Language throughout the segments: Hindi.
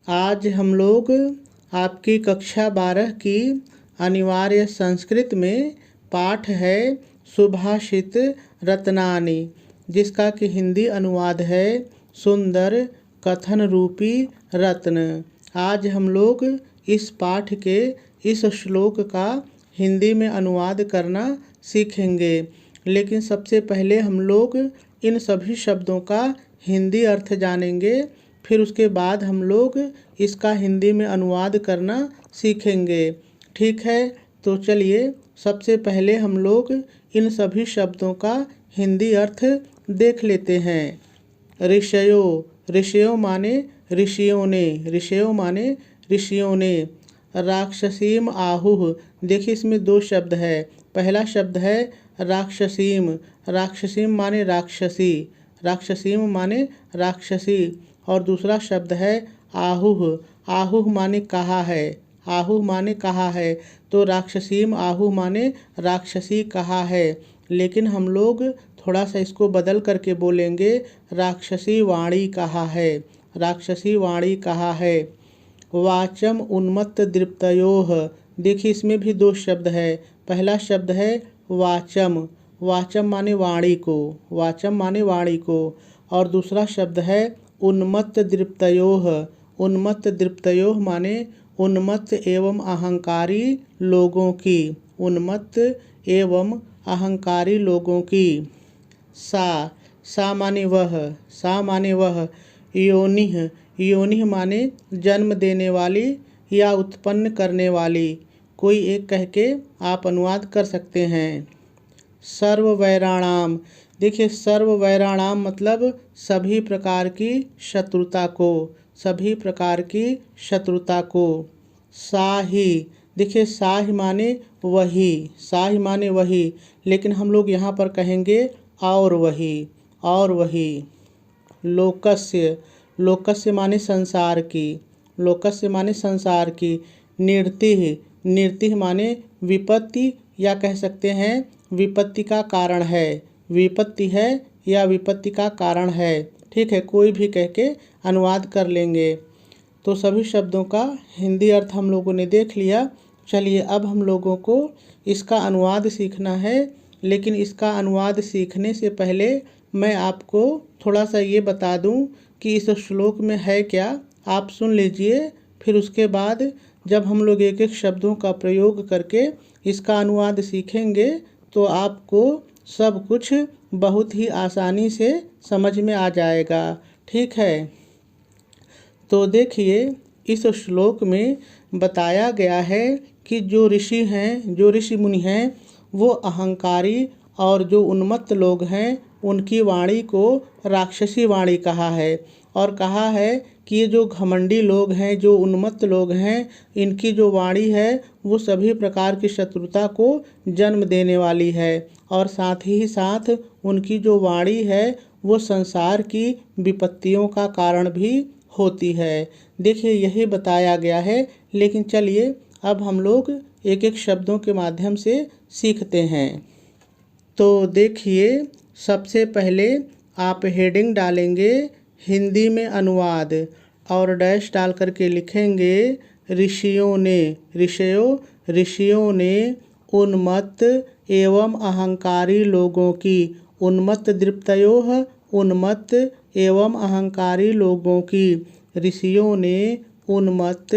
आज हम लोग आपकी कक्षा 12 की अनिवार्य संस्कृत में पाठ है सुभाषित रत्नानि, जिसका कि हिंदी अनुवाद है सुंदर कथन रूपी रत्न। आज हम लोग इस पाठ के इस श्लोक का हिंदी में अनुवाद करना सीखेंगे, लेकिन सबसे पहले हम लोग इन सभी शब्दों का हिंदी अर्थ जानेंगे। फिर उसके बाद हम लोग इसका हिंदी में अनुवाद करना सीखेंगे। ठीक है, तो चलिए सबसे पहले हम लोग इन सभी शब्दों का हिंदी अर्थ देख लेते हैं। ऋषयो, ऋषयो माने ऋषियों ने, ऋषयो माने ऋषियों ने। राक्षसीम आहुः, देखिए इसमें दो शब्द है। पहला शब्द है राक्षसीम, राक्षसीम माने राक्षसी, राक्षसीम माने राक्षसी। और दूसरा शब्द है आहुः, आहुः माने कहा है, आहुः माने कहा है। तो राक्षसीम आहुः माने राक्षसी कहा है, लेकिन हम लोग थोड़ा सा इसको बदल करके बोलेंगे राक्षसी वाणी कहा है, राक्षसी वाणी कहा है। वाचम उन्मत्त दृप्तयोः, देखिए इसमें भी दो शब्द है। पहला शब्द है वाचम, वाचम माने वाणी को, वाचम माने वाणी को। और दूसरा शब्द है उन्मत्त दृप्तयोः, उन्मत्त दृप्तयोः माने उन्मत्त एवं अहंकारी लोगों की, उन्मत्त एवं अहंकारी लोगों की। सा माने वह, सा माने वह। योनिः, योनिः माने जन्म देने वाली या उत्पन्न करने वाली। कोई एक कह के आप अनुवाद कर सकते हैं। सर्ववैराणाम, देखिए सर्ववैराणाम मतलब सभी प्रकार की शत्रुता को, सभी प्रकार की शत्रुता को। साही, देखिए साही माने वही, साही माने वही, लेकिन हम लोग यहाँ पर कहेंगे और वही, और वही। लोकस्य, लोकस्य माने संसार की, लोकस्य माने संसार की। निर्तिः, निर्तिः माने विपत्ति या कह सकते हैं विपत्ति का कारण है, विपत्ति है या विपत्ति का कारण है। ठीक है, कोई भी कह के अनुवाद कर लेंगे। तो सभी शब्दों का हिंदी अर्थ हम लोगों ने देख लिया। चलिए अब हम लोगों को इसका अनुवाद सीखना है, लेकिन इसका अनुवाद सीखने से पहले मैं आपको थोड़ा सा ये बता दूं कि इस श्लोक में है क्या। आप सुन लीजिए, फिर उसके बाद जब हम लोग एक एक शब्दों का प्रयोग करके इसका अनुवाद सीखेंगे तो आपको सब कुछ बहुत ही आसानी से समझ में आ जाएगा। ठीक है, तो देखिए इस श्लोक में बताया गया है कि जो ऋषि हैं, जो ऋषि मुनि हैं, वो अहंकारी और जो उन्मत्त लोग हैं उनकी वाणी को राक्षसी वाणी कहा है। और कहा है कि ये जो घमंडी लोग हैं, जो उन्मत्त लोग हैं, इनकी जो वाणी है वो सभी प्रकार की शत्रुता को जन्म देने वाली है। और साथ ही साथ उनकी जो वाणी है वो संसार की विपत्तियों का कारण भी होती है। देखिए यही बताया गया है, लेकिन चलिए अब हम लोग एक एक शब्दों के माध्यम से सीखते हैं। तो देखिए सबसे पहले आप हेडिंग डालेंगे हिंदी में अनुवाद और डैश डाल करके लिखेंगे ऋषियों ने, ऋषयों, ऋषियों ने उन्मत्त एवं अहंकारी लोगों की, उन्मत्त दृप्तयोः, उन्मत्त एवं अहंकारी लोगों की। ऋषियों ने उन्मत्त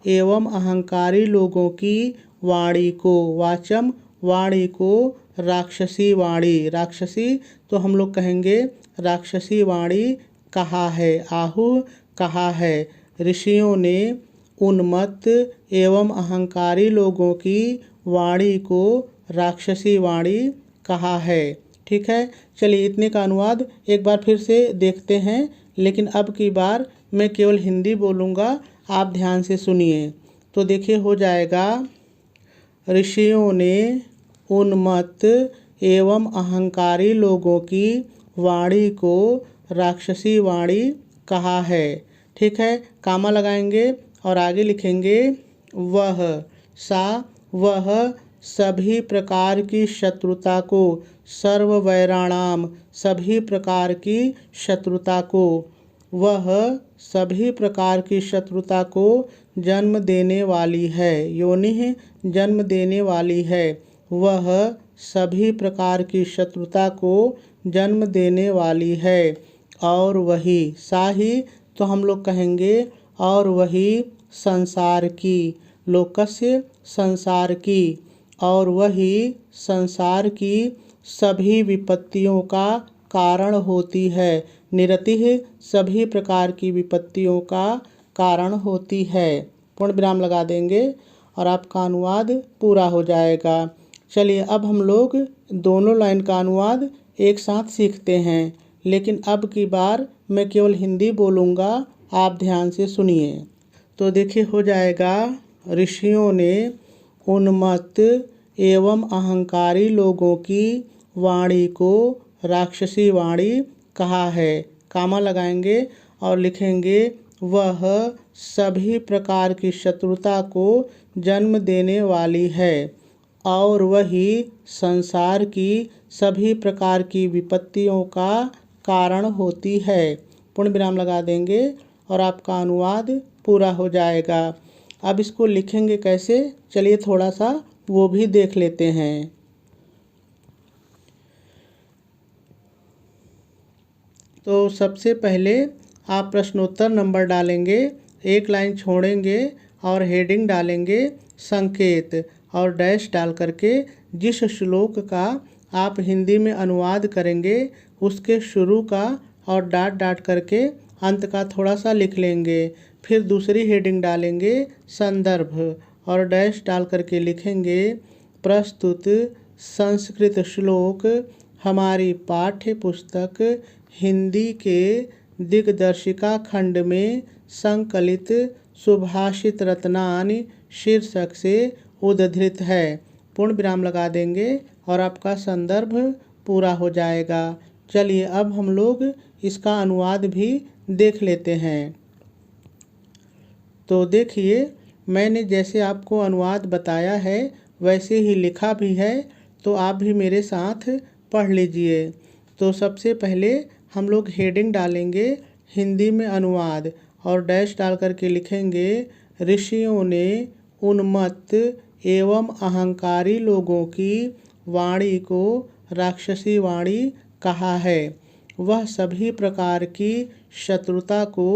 एवं अहंकारी लोगों की वाणी को, वाचम वाणी को राक्षसी वाणी, राक्षसी तो हम लोग कहेंगे राक्षसी वाणी कहा है, आहुः कहा है। ऋषियों ने उन्मत्त एवं अहंकारी लोगों की वाणी को राक्षसी वाणी कहा है। ठीक है, चलिए इतने का अनुवाद एक बार फिर से देखते हैं, लेकिन अब की बार मैं केवल हिंदी बोलूँगा, आप ध्यान से सुनिए। तो देखिए हो जाएगा ऋषियों ने उन्मत्त एवं अहंकारी लोगों की वाणी को राक्षसी वाणी कहा है। ठीक है, कामा लगाएंगे और आगे लिखेंगे वह, सा वह सभी प्रकार की शत्रुता को, सर्ववैराणाम सभी प्रकार की शत्रुता को। वह सभी प्रकार की शत्रुता को जन्म देने वाली है। योनिः जन्म देने वाली है। वह सभी प्रकार की शत्रुता को जन्म देने वाली है। और वही साही तो हम लोग कहेंगे और वही संसार की, लोकस्य संसार की, और वही संसार की सभी विपत्तियों का कारण होती है। निरतिः सभी प्रकार की विपत्तियों का कारण होती है। पूर्ण विराम लगा देंगे और आपका अनुवाद पूरा हो जाएगा। चलिए अब हम लोग दोनों लाइन का अनुवाद एक साथ सीखते हैं, लेकिन अब की बार मैं केवल हिंदी बोलूँगा, आप ध्यान से सुनिए। तो देखिए हो जाएगा, ऋषियों ने उन्मत्त एवं अहंकारी लोगों की वाणी को राक्षसी वाणी कहा है। कामा लगाएंगे और लिखेंगे वह सभी प्रकार की शत्रुता को जन्म देने वाली है और वही संसार की सभी प्रकार की विपत्तियों का कारण होती है। पूर्ण विराम लगा देंगे और आपका अनुवाद पूरा हो जाएगा। अब इसको लिखेंगे कैसे, चलिए थोड़ा सा वो भी देख लेते हैं। तो सबसे पहले आप प्रश्नोत्तर नंबर डालेंगे, एक लाइन छोड़ेंगे और हेडिंग डालेंगे संकेत और डैश डाल करके जिस श्लोक का आप हिंदी में अनुवाद करेंगे उसके शुरू का और डाट डाट करके अंत का थोड़ा सा लिख लेंगे। फिर दूसरी हेडिंग डालेंगे संदर्भ और डैश डाल करके लिखेंगे प्रस्तुत संस्कृत श्लोक हमारी पाठ्य पुस्तक हिंदी के दिग्दर्शिका खंड में संकलित सुभाषित रत्नानि शीर्षक से उद्धृत है। पूर्ण विराम लगा देंगे और आपका संदर्भ पूरा हो जाएगा। चलिए अब हम लोग इसका अनुवाद भी देख लेते हैं। तो देखिए मैंने जैसे आपको अनुवाद बताया है वैसे ही लिखा भी है, तो आप भी मेरे साथ पढ़ लीजिए। तो सबसे पहले हम लोग हेडिंग डालेंगे हिंदी में अनुवाद और डैश डाल करके लिखेंगे ऋषियों ने उन्मत्त एवं अहंकारी लोगों की वाणी को राक्षसी वाणी कहा है। वह सभी प्रकार की शत्रुता को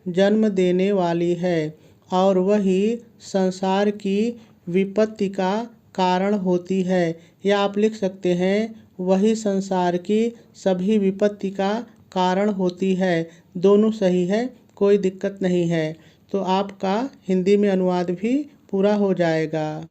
जन्म देने वाली है और वही संसार की विपत्ति का कारण होती है। या आप लिख सकते हैं वही संसार की सभी विपत्ति का कारण होती है। दोनों सही है, कोई दिक्कत नहीं है। तो आपका हिंदी में अनुवाद भी पूरा हो जाएगा।